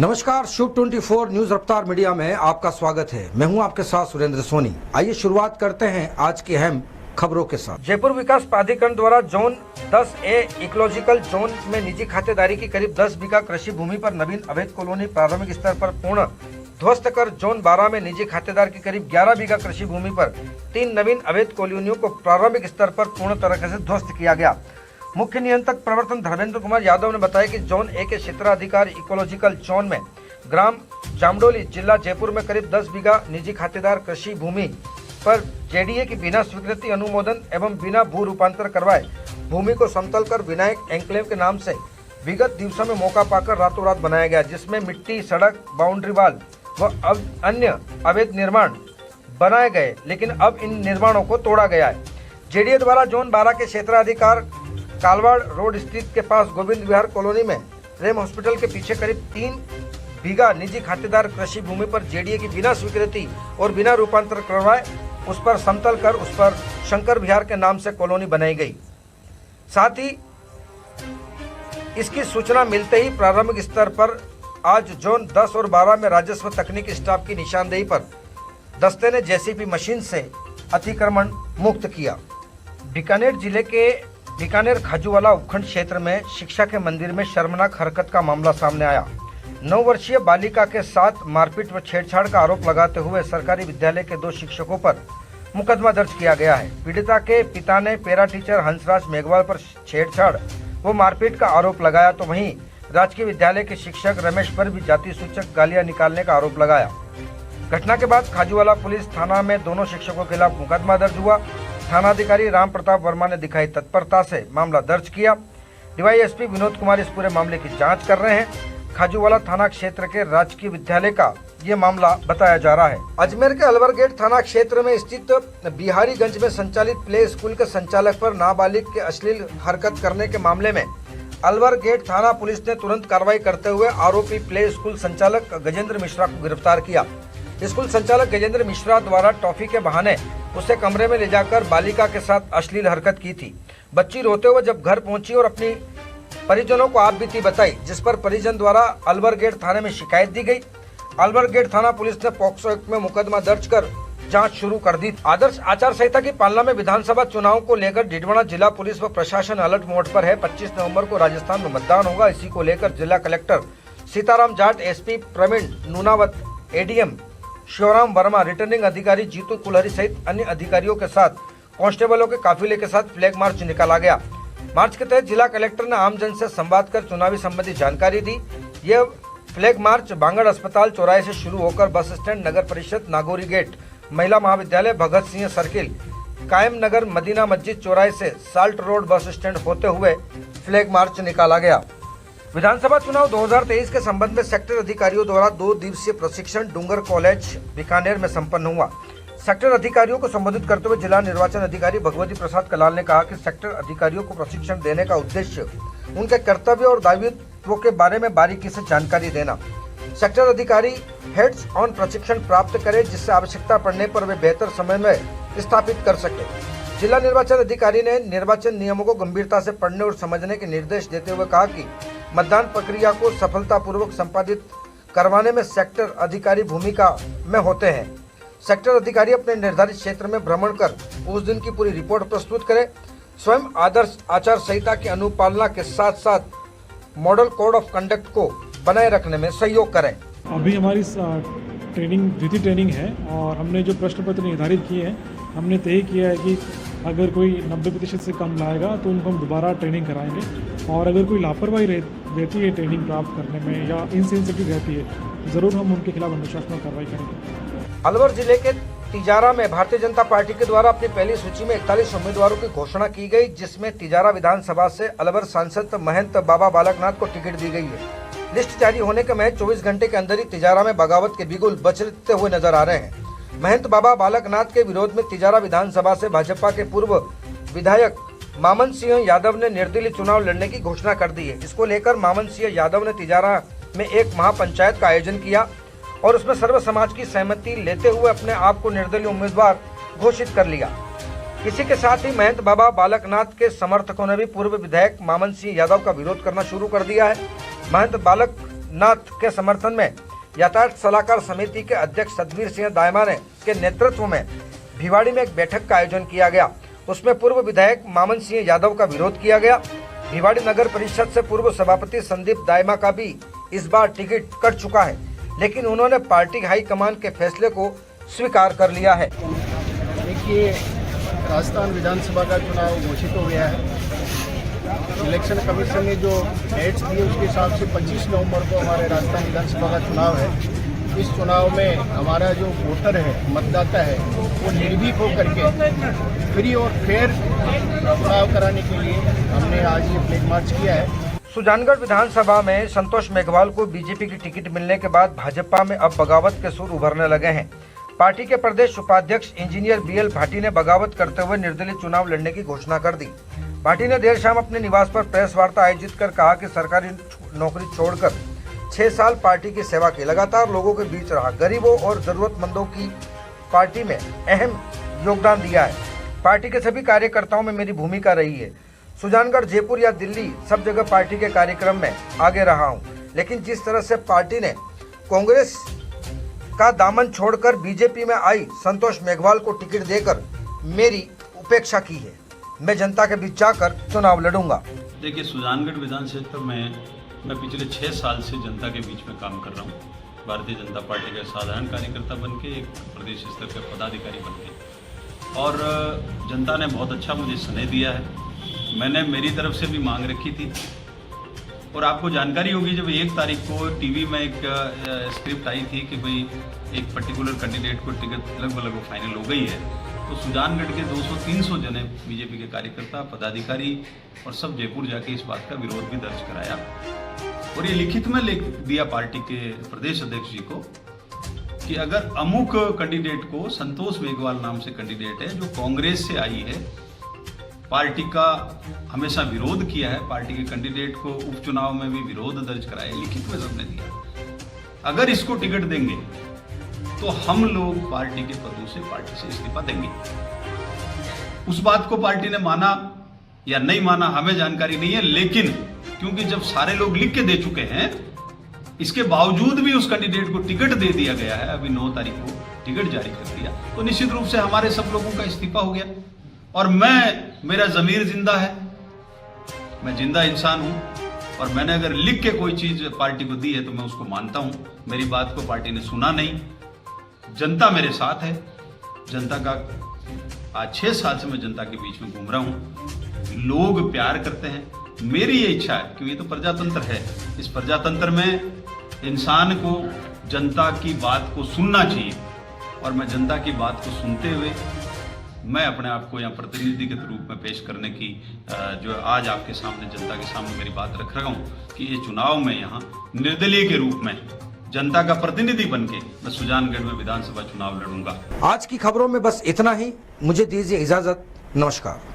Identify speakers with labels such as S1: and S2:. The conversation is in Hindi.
S1: नमस्कार, शूट 24 न्यूज रफ्तार मीडिया में आपका स्वागत है। मैं हूं आपके साथ सुरेंद्र सोनी। आइए शुरुआत करते हैं आज की अहम खबरों के साथ। जयपुर विकास प्राधिकरण द्वारा जोन 10A इकोलॉजिकल जोन में निजी खातेदारी की करीब 10 बीघा कृषि भूमि पर नवीन अवैध कॉलोनी प्रारंभिक स्तर पर पूर्ण ध्वस्त कर जोन 12 में निजी खातेदार की करीब 11 बीघा कृषि भूमि पर 3 नवीन अवैध कॉलोनियों को प्रारंभिक स्तर पर पूर्ण तरीके से ध्वस्त किया गया। मुख्य नियंत्रक प्रवर्तन धर्मेंद्र कुमार यादव ने बताया कि जोन 1 के क्षेत्राधिकार इकोलॉजिकल जोन में ग्राम जामडोली जिला जयपुर में करीब 10 बीघा निजी खातेदार कृषि भूमि पर जेडीए की बिना स्वीकृति अनुमोदन एवं बिना भू रूपांतर करवाए भूमि को समतल कर विनायक एंक्लेव के नाम से विगत दिवसों में मौका पाकर रातों रात बनाया गया, जिसमें मिट्टी, सड़क, बाउंड्री वाल व अन्य अवैध निर्माण बनाए गए, लेकिन अब इन निर्माणों को तोड़ा गया है। जेडीए द्वारा जोन 12 के क्षेत्राधिकार कालवाड़ रोड स्थित के पास गोविंद विहार कॉलोनी में रेम हॉस्पिटल के पीछे करीब 3 बीघा निजी खातेदार कृषि भूमि पर जेडीए की बिना स्वीकृति और बिना रूपांतर करवाए उस पर समतल कर उस पर शंकर विहार के नाम से कॉलोनी बनाई गई। साथ ही इसकी सूचना मिलते ही प्रारंभिक स्तर पर आज जोन 10 और 12 में राजस्व तकनीकी स्टाफ की निशानदेही पर दस्ते ने जेसीबी मशीन से अतिक्रमण मुक्त किया। बीकानेर जिले के बीकानेर खाजूवाला उपखंड क्षेत्र में शिक्षा के मंदिर में शर्मनाक हरकत का मामला सामने आया। 9 वर्षीय बालिका के साथ मारपीट व छेड़छाड़ का आरोप लगाते हुए सरकारी विद्यालय के 2 शिक्षकों पर मुकदमा दर्ज किया गया है। पीड़िता के पिता ने पैरा टीचर हंसराज मेघवाल पर छेड़छाड़ व मारपीट का आरोप लगाया, तो वहीं राजकीय विद्यालय के शिक्षक रमेश पर भी जाति सूचक गालियां निकालने का आरोप लगाया। घटना के बाद खाजूवाला पुलिस थाना में दोनों शिक्षकों के खिलाफ मुकदमा दर्ज हुआ। थानाधिकारी राम प्रताप वर्मा ने दिखाई तत्परता से मामला दर्ज किया। डीवाईएसपी विनोद कुमार इस पूरे मामले की जांच कर रहे हैं। खाजूवाला थाना क्षेत्र के राजकीय विद्यालय का ये मामला बताया जा रहा है। अजमेर के अलवर गेट थाना क्षेत्र में स्थित बिहारीगंज में संचालित प्ले स्कूल के संचालक पर नाबालिग के अश्लील हरकत करने के मामले में अलवर गेट थाना पुलिस ने तुरंत कार्रवाई करते हुए आरोपी प्ले स्कूल संचालक गजेंद्र मिश्रा को गिरफ्तार किया। स्कूल संचालक गजेंद्र मिश्रा द्वारा टॉफी के बहाने उसे कमरे में ले जाकर बालिका के साथ अश्लील हरकत की थी। बच्ची रोते हुए जब घर पहुंची और अपनी परिजनों को आप बीती बताई, जिस पर परिजन द्वारा अलवर गेट थाने में शिकायत दी गई। अलवर गेट थाना पुलिस ने पॉक्सो एक्ट में मुकदमा दर्ज कर जांच शुरू कर दी। आदर्श आचार संहिता की पालना में विधानसभा चुनाव को लेकर डिडवाना जिला पुलिस व प्रशासन अलर्ट मोड पर है। 25 नवंबर को राजस्थान में मतदान होगा। इसी को लेकर जिला collector Sitaram Jat, SP Praveen Noonawat, ADM Shivram Verma, returning अधिकारी जीतू कुलहरी सहित अन्य अधिकारियों के साथ कांस्टेबलों के काफिले के साथ फ्लैग मार्च निकाला गया। मार्च के तहत जिला कलेक्टर ने आमजन से संवाद कर चुनावी संबंधी जानकारी दी। यह फ्लैग मार्च बांगड़ अस्पताल चौराहे से शुरू होकर बस स्टैंड, नगर परिषद, नागौरी गेट, महिला महाविद्यालय, भगत सिंह सर्किल, कायम नगर, मदीना मस्जिद चौराहे से साल्ट रोड बस स्टैंड होते हुए फ्लैग मार्च निकाला गया। विधानसभा चुनाव 2023 के संबंध में सेक्टर अधिकारियों द्वारा 2 दिवसीय प्रशिक्षण डूंगर कॉलेज बीकानेर में संपन्न हुआ। सेक्टर अधिकारियों को संबोधित करते हुए जिला निर्वाचन अधिकारी भगवती प्रसाद कलाल ने कहा कि सेक्टर अधिकारियों को प्रशिक्षण देने का उद्देश्य उनके कर्तव्य और दायित्वों के बारे में बारीकी से जानकारी देना। सेक्टर अधिकारी हेड्स ऑन प्रशिक्षण प्राप्त करें, जिससे आवश्यकता पड़ने पर वे बेहतर समय में स्थापित कर सके। जिला निर्वाचन अधिकारी ने निर्वाचन नियमों को गंभीरता से पढ़ने और समझने के निर्देश देते हुए कहा कि मतदान प्रक्रिया को सफलतापूर्वक संपादित करवाने में सेक्टर अधिकारी भूमिका में होते हैं। सेक्टर अधिकारी अपने निर्धारित क्षेत्र में भ्रमण कर उस दिन की पूरी रिपोर्ट प्रस्तुत करें। स्वयं आदर्श आचार संहिता की अनुपालना के साथ साथ मॉडल कोड ऑफ कंडक्ट को बनाए रखने में सहयोग करें।
S2: अभी हमारी द्वितीय ट्रेनिंग है और हमने जो प्रश्न पत्र निर्धारित किए हैं, हमने तय किया है कि अगर कोई 90% से कम लाएगा तो उनको हम दोबारा ट्रेनिंग कराएंगे, और अगर कोई लापरवाही रहती है ट्रेनिंग प्राप्त करने में या इनसेंसिटिव रहती है तो ज़रूर हम उनके खिलाफ अनुशासनात्मक कार्रवाई करेंगे।
S1: अलवर जिले के तिजारा में भारतीय जनता पार्टी के द्वारा अपनी पहली सूची में 41 उम्मीदवारों की घोषणा की गई, जिसमें तिजारा विधानसभा से अलवर सांसद महंत बाबा बालकनाथ को टिकट दी गई है। लिस्ट जारी होने के महज 24 घंटे के अंदर ही तिजारा में बगावत के बिगुल बचते हुए नजर आ रहे हैं। महंत बाबा बालकनाथ के विरोध में तिजारा विधानसभा से भाजपा के पूर्व विधायक मामन सिंह यादव ने निर्दलीय चुनाव लड़ने की घोषणा कर दी है। इसको लेकर मामन सिंह यादव ने तिजारा में एक महापंचायत का आयोजन किया और उसमें सर्व समाज की सहमति लेते हुए अपने आप को निर्दलीय उम्मीदवार घोषित कर लिया। इसी के साथ ही महंत बाबा बालकनाथ के समर्थकों ने भी पूर्व विधायक मामन सिंह यादव का विरोध करना शुरू कर दिया है। महंत नाथ के समर्थन में यातायात सलाहकार समिति के अध्यक्ष सतवीर सिंह दायमाने के नेतृत्व में भिवाड़ी में एक बैठक का आयोजन किया गया। उसमें पूर्व विधायक मामन सिंह यादव का विरोध किया गया। भिवाड़ी नगर परिषद से पूर्व सभापति संदीप दायमा का भी इस बार टिकट कट चुका है, लेकिन उन्होंने पार्टी हाईकमान के फैसले को स्वीकार कर लिया है।
S3: देखिए, राजस्थान विधानसभा का चुनाव घोषित हो गया है। इलेक्शन कमीशन ने जो डेट्स दिए उसके हिसाब से 25 नवंबर को हमारे राजस्थान विधानसभा का चुनाव है। इस चुनाव में हमारा जो वोटर है, मतदाता है, वो निर्भीक होकर के फ्री और फेयर चुनाव कराने के लिए हमने आज ये फ्लैग मार्च किया है।
S1: सुजानगढ़ विधानसभा में संतोष मेघवाल को बीजेपी की टिकट मिलने के बाद भाजपा में अब बगावत के सुर उभरने लगे हैं। पार्टी के प्रदेश उपाध्यक्ष इंजीनियर बीएल भाटी ने बगावत करते हुए निर्दलीय चुनाव लड़ने की घोषणा कर दी। भाटी ने देर शाम अपने निवास पर प्रेस वार्ता आयोजित कर कहा कि सरकारी नौकरी छोड़कर 6 साल पार्टी की सेवा की, लगातार लोगों के बीच रहा, गरीबों और जरूरतमंदों की पार्टी में अहम योगदान दिया है। पार्टी के सभी कार्यकर्ताओं में मेरी भूमिका रही है। सुजानगढ़, जयपुर या दिल्ली, सब जगह पार्टी के कार्यक्रम में आगे रहा हूं, लेकिन जिस तरह से पार्टी ने कांग्रेस का दामन छोड़कर बीजेपी में आई संतोष मेघवाल को टिकट देकर मेरी उपेक्षा की है, मैं जनता के बीच जाकर चुनाव लड़ूंगा।
S4: देखिए, सुजानगढ़ विधान क्षेत्र में मैं पिछले 6 साल से जनता के बीच में काम कर रहा हूँ। भारतीय जनता पार्टी का साधारण कार्यकर्ता बन के, एक प्रदेश स्तर का पदाधिकारी बन के, और जनता ने बहुत अच्छा मुझे स्नेह दिया है। मैंने मेरी तरफ से भी मांग रखी थी, और आपको जानकारी होगी जब 1 तारीख को टीवी में एक स्क्रिप्ट आई थी कि भाई एक पर्टिकुलर कैंडिडेट को टिकट लगभग फाइनल हो गई है, तो सुजानगढ़ के 200-300 जने बीजेपी के कार्यकर्ता, पदाधिकारी और सब जयपुर जाके इस बात का विरोध भी दर्ज कराया, और ये लिखित में लिख दिया पार्टी के प्रदेश अध्यक्ष जी को कि अगर अमुक कैंडिडेट को, संतोष मेघवाल नाम से कैंडिडेट है जो कांग्रेस से आई है, पार्टी का हमेशा विरोध किया है, पार्टी के कैंडिडेट को उपचुनाव में भी विरोध दर्ज कराया, लिखित में सबने दिया, अगर इसको टिकट देंगे तो हम लोग पार्टी के पदों से पार्टी से इस्तीफा देंगे। उस बात को पार्टी ने माना या नहीं माना हमें जानकारी नहीं है, लेकिन क्योंकि जब सारे लोग लिख के दे चुके हैं, इसके बावजूद भी उस कैंडिडेट को टिकट दे दिया गया है, अभी 9 तारीख को टिकट जारी कर दिया, तो निश्चित रूप से हमारे सब लोगों का इस्तीफा हो गया। और मेरा ज़मीर जिंदा है, मैं जिंदा इंसान हूं, और मैंने अगर लिख के कोई चीज पार्टी को दी है तो मैं उसको मानता हूं। मेरी बात को पार्टी ने सुना नहीं, जनता मेरे साथ है, जनता का आज 6 साल से मैं जनता के बीच में घूम रहा हूं, लोग प्यार करते हैं। मेरी ये इच्छा है कि ये तो प्रजातंत्र है, इस प्रजातंत्र में इंसान को जनता की बात को सुनना चाहिए, और मैं जनता की बात को सुनते हुए मैं अपने आप को यहाँ प्रतिनिधि के रूप में पेश करने की जो आज आपके सामने, जनता के सामने मेरी बात रख रहा हूँ कि ये चुनाव में यहाँ निर्दलीय के रूप में जनता का प्रतिनिधि बनके मैं सुजानगढ़ में विधानसभा चुनाव लड़ूंगा।
S1: आज की खबरों में बस इतना ही, मुझे दीजिए इजाजत, नमस्कार।